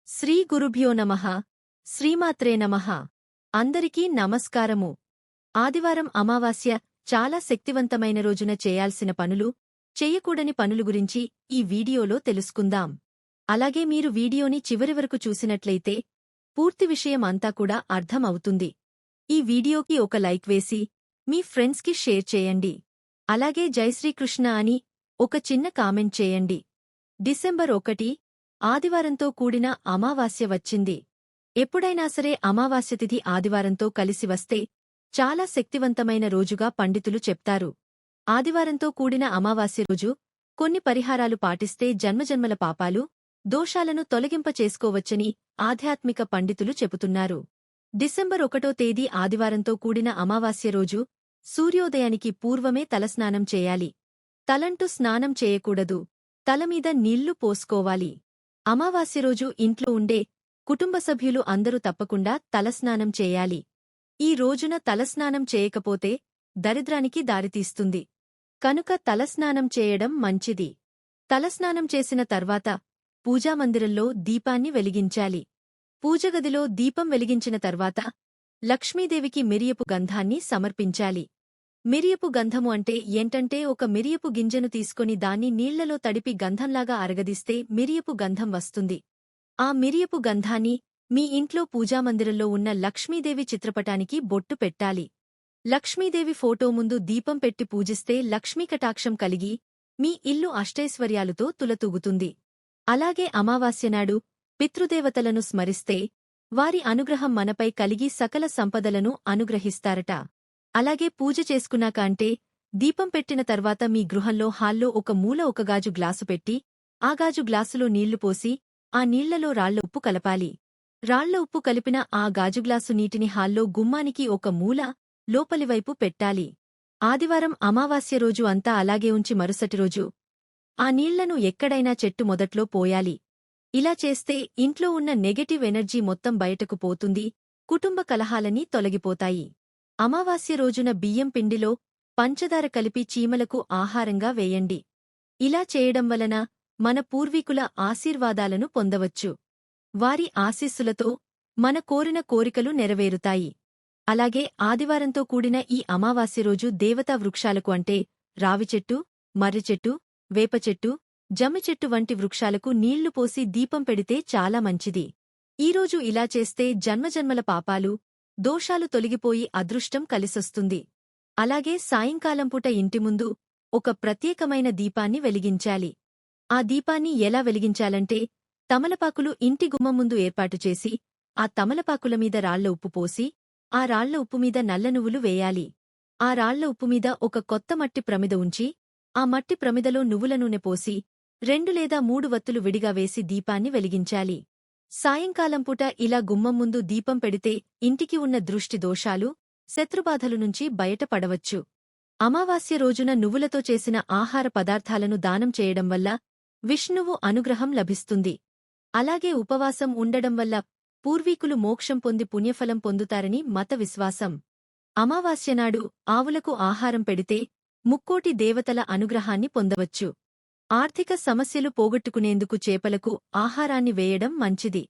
శ్రీ గురుభ్యో నమః శ్రీమాత్రే నమః అందరికీ నమస్కారము. ఆదివారం అమావాస్య చాలా శక్తివంతమైన రోజున చేయాల్సిన పనులు, చెయ్యకూడని పనులు గురించి ఈ వీడియోలో తెలుసుకుందాం. అలాగే మీరు వీడియోని చివరి వరకు చూసినట్లయితే పూర్తి విషయం అంతా కూడా అర్థం అవుతుంది. ఈ వీడియోకి ఒక లైక్ వేసి మీ ఫ్రెండ్స్కి షేర్ చేయండి. అలాగే జై శ్రీకృష్ణ అని ఒక చిన్న కామెంట్ చేయండి. డిసెంబర్ 1 ఆదివారంతో కూడిన అమావాస్య వచ్చింది. ఎప్పుడైనా సరే అమావాస్య తిథి ఆదివారంతో కలిసి వస్తే చాలా శక్తివంతమైన రోజుగా పండితులు చెప్తారు. ఆదివారంతో కూడిన అమావాస్య రోజు కొన్ని పరిహారాలు పాటిస్తే జన్మజన్మల పాపాలు, దోషాలను తొలగింపచేసుకోవచ్చని ఆధ్యాత్మిక పండితులు చెబుతున్నారు. డిసెంబర్ 1 తేదీ ఆదివారంతో కూడిన అమావాస్య రోజు సూర్యోదయానికి పూర్వమే తలస్నానం చేయాలి. తలంటూ స్నానం చేయకూడదు. తలమీద నీళ్లు పోసుకోవాలి. అమావాస్య రోజు ఇంట్లో ఉండే కుటుంబ సభ్యులు అందరూ తప్పకుండా తలస్నానం చేయాలి. ఈ రోజున తలస్నానం చేయకపోతే దరిద్రానికి దారితీస్తుంది. కనుక తలస్నానం చేయడం మంచిది. తలస్నానం చేసిన తర్వాత పూజామందిరంలో దీపాన్ని వెలిగించాలి. పూజగదిలో దీపం వెలిగించిన తర్వాత లక్ష్మీదేవికి మిరియపు గంధాన్ని సమర్పించాలి. మిరియపు గంధము అంటే ఏంటంటే ఒక మిరియపు గింజను తీసుకొని దాన్ని నీళ్లలో తడిపి గంధంలాగా అరగదీస్తే మిరియపు గంధం వస్తుంది. ఆ మిరియపు గంధాన్ని మీ ఇంట్లో పూజామందిరంలో ఉన్న లక్ష్మీదేవి చిత్రపటానికి బొట్టు పెట్టాలి. లక్ష్మీదేవి ఫోటో ముందు దీపం పెట్టి పూజిస్తే లక్ష్మీకటాక్షం కలిగి మీ ఇల్లు అష్టైశ్వర్యాలతో తులతూగుతుంది. అలాగే అమావాస్యనాడు పితృదేవతలను స్మరిస్తే వారి అనుగ్రహం మనపై కలిగి సకల సంపదలను అనుగ్రహిస్తారట. అలాగే పూజ చేసుకున్నాక అంటే దీపం పెట్టిన తర్వాత మీ గృహంలో హాల్లో ఒక మూల ఒక గాజు గ్లాసు పెట్టి ఆ గాజు గ్లాసులో నీళ్లు పోసి ఆ నీళ్లలో రాళ్ల ఉప్పు కలపాలి. రాళ్ల ఉప్పు కలిపిన ఆ గాజు గ్లాసు నీటిని హాల్లో గుమ్మానికి ఒక మూల లోపలివైపు పెట్టాలి. ఆదివారం అమావాస్య రోజు అంతా అలాగే ఉంచి మరుసటి రోజు ఆ నీళ్లను ఎక్కడైనా చెట్టు మొదట్లో పోయాలి. ఇలా చేస్తే ఇంట్లో ఉన్న నెగటివ్ ఎనర్జీ మొత్తం బయటకు పోతుంది. కుటుంబ కలహాలన్నీ తొలగిపోతాయి. అమావాస్య రోజున బియ్యం పిండిలో పంచదార కలిపి చీమలకు ఆహారంగా వేయండి. ఇలా చేయడం వలన మన పూర్వీకుల ఆశీర్వాదాలను పొందవచ్చు. వారి ఆశీస్సులతో మన కోరిన కోరికలు నెరవేరుతాయి. అలాగే ఆదివారంతో కూడిన ఈ అమావాస్య రోజు దేవతా వృక్షాలకు అంటే రావిచెట్టు, మర్రిచెట్టు, వేపచెట్టు, జమ్మిచెట్టు వంటి వృక్షాలకు నీళ్లు పోసి దీపం పెడితే చాలా మంచిది. ఈరోజు ఇలా చేస్తే జన్మజన్మల పాపాలు, దోషాలు తొలగిపోయి అదృష్టం కలిసొస్తుంది. అలాగే సాయంకాలం పూట ఇంటి ముందు ఒక ప్రత్యేకమైన దీపాన్ని వెలిగించాలి. ఆ దీపాన్ని ఎలా వెలిగించాలంటే తమలపాకులు ఇంటి గుమ్మం ముందు ఏర్పాటు చేసి ఆ తమలపాకుల మీద రాళ్ల ఉప్పు పోసి ఆ రాళ్ల ఉప్పు మీద నల్ల నువ్వులు వేయాలి. ఆ రాళ్ల ఉప్పు మీద ఒక కొత్త మట్టి ప్రమిద ఉంచి ఆ మట్టి ప్రమిదలో నువ్వుల నూనె పోసి 2 లేదా 3 వత్తులు విడిగా వేసి దీపాన్ని వెలిగించాలి. సాయంకాలం పూట ఇలా గుమ్మం ముందు దీపం పెడితే ఇంటికి ఉన్న దృష్టి దోషాలు, శత్రుబాధలు నుంచి బయటపడవచ్చు. అమావాస్య రోజున నువ్వులతో చేసిన ఆహార పదార్థాలను దానం చేయడం వల్ల విష్ణువు అనుగ్రహం లభిస్తుంది. అలాగే ఉపవాసం ఉండడం వల్ల పూర్వీకులు మోక్షం పొంది పుణ్యఫలం పొందుతారని మత విశ్వాసం. అమావాస్యనాడు ఆవులకు ఆహారం పెడితే ముక్కోటి దేవతల అనుగ్రహాన్ని పొందవచ్చు. ఆర్థిక సమస్యలు పోగొట్టుకునేందుకు చేపలకు ఆహారాన్ని వేయడం మంచిది.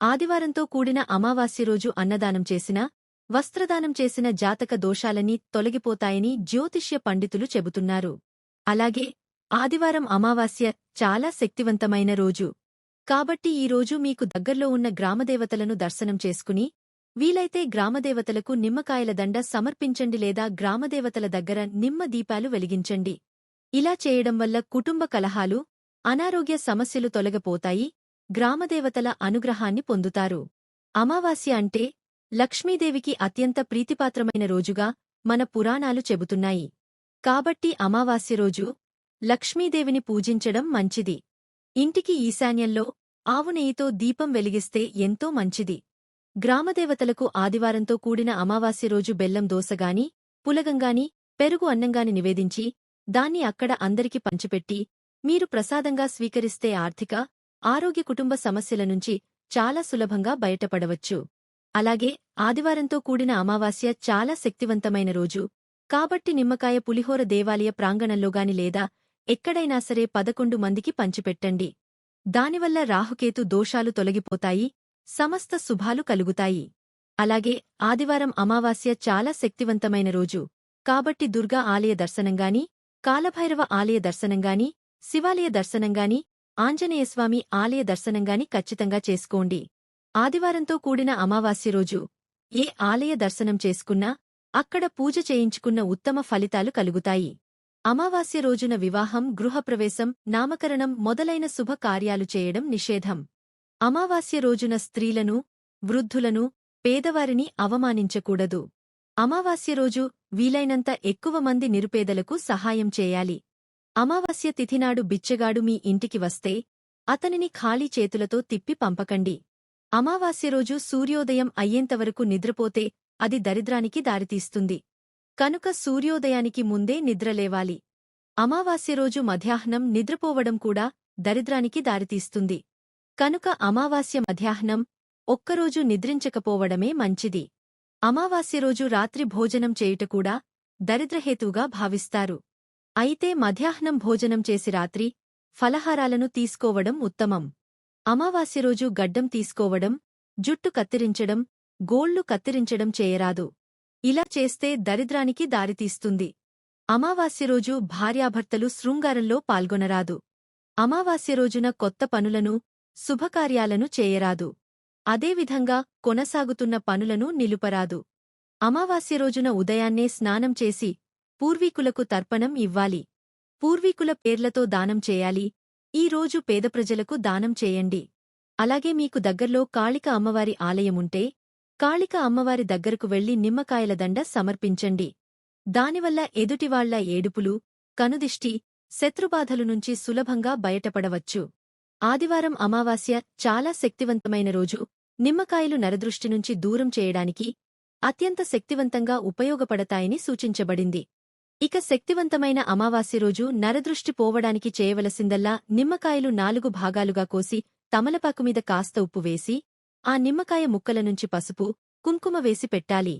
ఆదివారంతో కూడిన అమావాస్య రోజు అన్నదానం చేసినా, వస్త్రదానం చేసిన జాతక దోషాలన్నీ తొలగిపోతాయని జ్యోతిష్య పండితులు చెబుతున్నారు. అలాగే ఆదివారం అమావాస్య చాలా శక్తివంతమైన రోజు. కాబట్టి ఈ రోజు మీకు దగ్గర్లో ఉన్న గ్రామదేవతలను దర్శనం చేసుకుని వీలైతే గ్రామదేవతలకు నిమ్మకాయల దండ సమర్పించండి లేదా గ్రామదేవతల దగ్గర నిమ్మ దీపాలు వెలిగించండి. ఇలా చేయడం వల్ల కుటుంబ కలహాలు, అనారోగ్య సమస్యలు తొలగిపోతాయి. గ్రామదేవతల అనుగ్రహాన్ని పొందుతారు. అమావాస్య అంటే లక్ష్మీదేవికి అత్యంత ప్రీతిపాత్రమైన రోజుగా మన పురాణాలు చెబుతున్నాయి. కాబట్టి అమావాస్య రోజు లక్ష్మీదేవిని పూజించడం మంచిది. ఇంటికి ఈశాన్యంలో ఆవు నెయ్యితో దీపం వెలిగిస్తే ఎంతో మంచిది. గ్రామదేవతలకు ఆదివారంతో కూడిన అమావాస్య రోజు బెల్లం దోసగాని, పులగంగాని, పెరుగు అన్నంగాని నివేదించి దాన్ని అక్కడ అందరికి పంచిపెట్టి మీరు ప్రసాదంగా స్వీకరిస్తే ఆర్థిక, ఆరోగ్య కుటుంబ సమస్యల నుంచి చాలా సులభంగా బయటపడవచ్చు. అలాగే ఆదివారంతో కూడిన అమావాస్య చాలా శక్తివంతమైన రోజు. కాబట్టి నిమ్మకాయ పులిహోర దేవాలయ ప్రాంగణంలోగాని లేదా ఎక్కడైనా సరే 11 మందికి పంచిపెట్టండి. దానివల్ల రాహుకేతు దోషాలు తొలగిపోతాయి, సమస్త శుభాలు కలుగుతాయి. అలాగే ఆదివారం అమావాస్య చాలా శక్తివంతమైన రోజు కాబట్టి దుర్గా ఆలయ దర్శనంగాని, కాలభైరవ ఆలయ దర్శనంగాని, శివాలయ దర్శనంగాని, ఆంజనేయస్వామి ఆలయ దర్శనంగాని ఖచ్చితంగా చేసుకోండి. ఆదివారంతో కూడిన అమావాస్య రోజు ఏ ఆలయ దర్శనం చేసుకున్నా, అక్కడ పూజ చేయించుకున్న ఉత్తమ ఫలితాలు కలుగుతాయి. అమావాస్య రోజున వివాహం, గృహప్రవేశం, నామకరణం మొదలైన శుభ కార్యాలు చేయడం నిషేధం. అమావాస్య రోజున స్త్రీలను, వృద్ధులను, పేదవారిని అవమానించకూడదు. అమావాస్య రోజు వీలైనంత ఎక్కువ మంది నిరుపేదలకు సహాయం చేయాలి. అమావాస్య తిథినాడు బిచ్చగాడు మీ ఇంటికి వస్తే అతనిని ఖాళీ చేతులతో తిప్పి పంపకండి. అమావాస్య రోజు సూర్యోదయం అయ్యేంతవరకు నిద్రపోతే అది దరిద్రానికి దారితీస్తుంది. కనుక సూర్యోదయానికి ముందే నిద్రలేవాలి. అమావాస్య రోజు మధ్యాహ్నం నిద్రపోవడం కూడా దరిద్రానికి దారితీస్తుంది. కనుక అమావాస్య మధ్యాహ్నం ఒక్కరోజు నిద్రించకపోవడమే మంచిది. అమావాస్య రోజు రాత్రి భోజనం చేయుటకూడా దరిద్రహేతువుగా భావిస్తారు. అయితే మధ్యాహ్నం భోజనం చేసి రాత్రి ఫలహారాలను తీసుకోవడం ఉత్తమం. అమావాస్య రోజు గడ్డం తీసుకోవడం, జుట్టు కత్తిరించడం, గోళ్లు కత్తిరించడం చేయరాదు. ఇలా చేస్తే దరిద్రానికి దారితీస్తుంది. అమావాస్య రోజు భార్యాభర్తలు శృంగారంలో పాల్గొనరాదు. అమావాస్య రోజున కొత్త పనులను, శుభకార్యాలను చేయరాదు. అదేవిధంగా కొనసాగుతున్న పనులను నిలుపరాదు. అమావాస్య రోజున ఉదయాన్నే స్నానం చేసి పూర్వీకులకు తర్పణం ఇవ్వాలి. పూర్వీకుల పేర్లతో దానం చేయాలి. ఈ రోజు పేద ప్రజలకు దానం చేయండి. అలాగే మీకు దగ్గర్లో కాళిక అమ్మవారి ఆలయముంటే కాళిక అమ్మవారి దగ్గరకు వెళ్లి నిమ్మకాయల దండ సమర్పించండి. దానివల్ల ఎదుటివాళ్ల ఏడుపులు, కనుదిష్టి, శత్రుబాధలు నుంచి సులభంగా బయటపడవచ్చు. ఆదివారం అమావాస్య చాలా శక్తివంతమైన రోజు. నిమ్మకాయలు నరదృష్టి నుంచి దూరం చేయడానికి అత్యంత శక్తివంతంగా ఉపయోగపడతాయని సూచించబడింది. ఇక శక్తివంతమైన అమావాస్య రోజు నరదృష్టి పోవడానికి చేయవలసిందల్లా నిమ్మకాయలు 4 భాగాలుగా కోసి తమలపాకు మీద కాస్త ఉప్పు వేసి ఆ నిమ్మకాయ ముక్కల నుంచి పసుపు, కుంకుమ వేసి పెట్టాలి.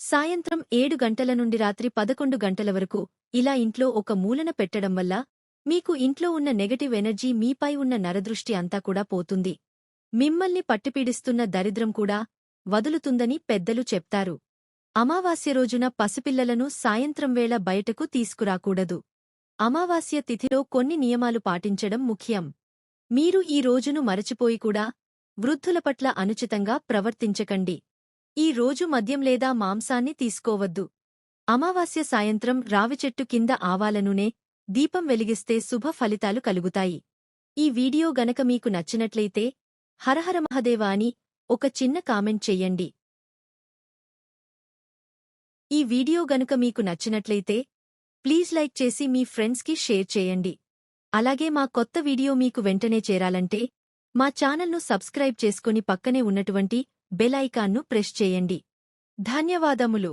సాయంత్రం 7 గంటల నుండి రాత్రి 11 గంటల వరకు ఇలా ఇంట్లో ఒక మూలన పెట్టడం వల్ల మీకు ఇంట్లో ఉన్న నెగటివ్ ఎనర్జీ, మీపై ఉన్న నరదృష్టి అంతా కూడా పోతుంది. మిమ్మల్ని పట్టిపీడిస్తున్న దరిద్రం కూడా వదులుతుందని పెద్దలు చెప్తారు. అమావాస్య రోజున పసిపిల్లలను సాయంత్రం వేళ బయటకు తీసుకురాకూడదు. అమావాస్య తిథిలో కొన్ని నియమాలు పాటించడం ముఖ్యం. మీరు ఈ రోజును మరచిపోయి కూడా వృద్ధుల పట్ల అనుచితంగా ప్రవర్తించకండి. ఈ రోజు మద్యం లేదా మాంసాన్ని తీసుకోవద్దు. అమావాస్య సాయంత్రం రావిచెట్టు కింద ఆవాల నూనె, దీపం వెలిగిస్తే శుభ ఫలితాలు కలుగుతాయి. ఈ వీడియో గనక మీకు నచ్చినట్లయితే హరహర మహదేవ అని ఒక చిన్న కామెంట్ చెయ్యండి. ఈ వీడియో గనుక మీకు నచ్చినట్లయితే ప్లీజ్ లైక్ చేసి మీ ఫ్రెండ్స్కి షేర్ చేయండి. అలాగే మా కొత్త వీడియో మీకు వెంటనే చేరాలంటే మా ఛానల్ను సబ్స్క్రైబ్ చేసుకుని పక్కనే ఉన్నటువంటి బెల్ ఐకాన్ను ప్రెస్ చేయండి. ధన్యవాదములు.